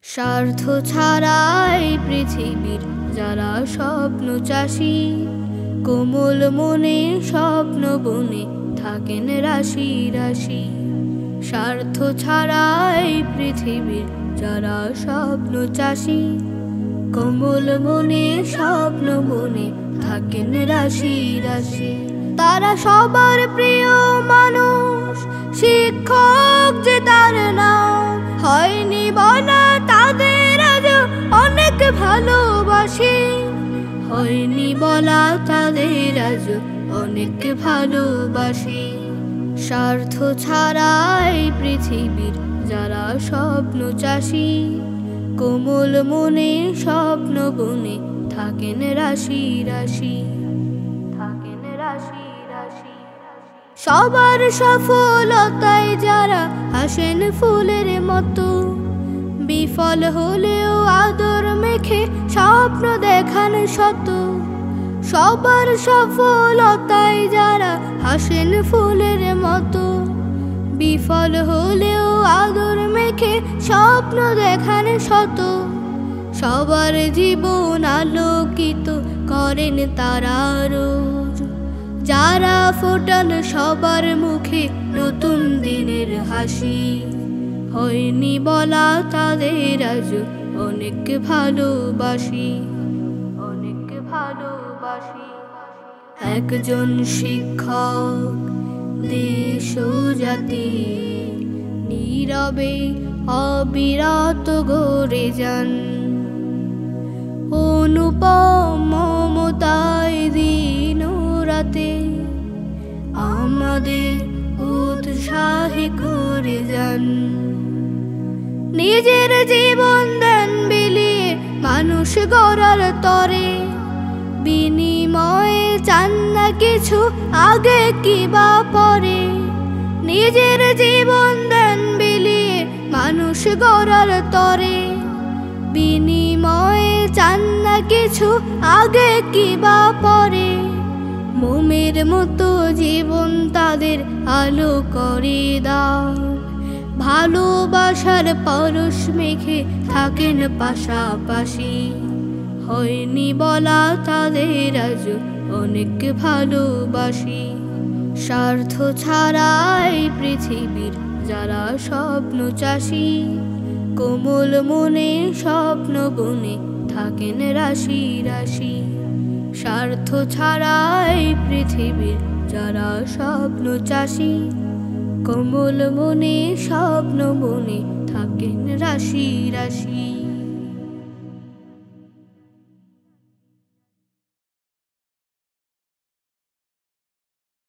স্বার্থ ছাড়াই পৃথিবীর যারা স্বপ্ন চাষী, কোমল মনে স্বপ্ন বনে থাকেন রাশি রাশি। স্বার্থ ছাড়াই পৃথিবীর যারা স্বপ্ন চাষী, কোমল মনে স্বপ্ন বনে থাকেন রাশি রাশি। তারা সবার প্রিয় মানুষ, শিক্ষক যে তার নাম, হয়নি বলা তাদের আজ অনেক ভালোবাসি, হয়নি বলা তাদের আজ অনেক ভালোবাসি। স্বার্থ ছাড়াই পৃথিবীর যারা স্বপ্ন চাষী, কোমল মনে স্বপ্ন বনে থাকেন রাশি রাশি, থাকেন রাশি রাশি। সবার সফলতায় যারা হাসেন ফুলের মতো, বিফল হলেও আদর মেখে স্বপ্ন দেখান শত। সবার সফলতায় যারা হাসেন ফুলের মতো, বিফল হলেও আদর মেখে স্বপ্ন দেখান শত। সবার জীবন আলোকিত করেন তারা রোজ, যারা ফোটান সবার মুখে নতুন দিনের হাসি, হয়নি বলা তাদের আজ অনেক ভালোবাসি, অনেক ভালোবাসি। একজন শিক্ষক দেশ ও জাতি নীরবে অবিরত গড়ে যান, অনুপম মমতায় দিন ও রাতে আমাদের উৎসাহী করে যান। নিজের জীবন দেন বিলিয়ে মানুষ গড়ার তরে, বিনিময়ে চান না কিছু আগে কিবা পরে। নিজের জীবন দেন বিলিয়ে মানুষ গড়ার তরে, বিনিময়ে চান না কিছু আগে কিবা পরে। মোমের মতো জীবন তাদের আলো করে দাও, ভালোবাসার পরশ মেখে থাকেন পাশাপাশি, হয়নি বলা তাদের আজ অনেক ভালোবাসি। স্বার্থ ছাড়াই পৃথিবীর যারা স্বপ্ন চাষী, কোমল মনে স্বপ্ন বনে থাকেন রাশি রাশি। স্বার্থ ছাড়াই পৃথিবীর যারা স্বপ্ন চাষী, কোমল মনে স্বপ্ন বনে থাকেন রাশি রাশি।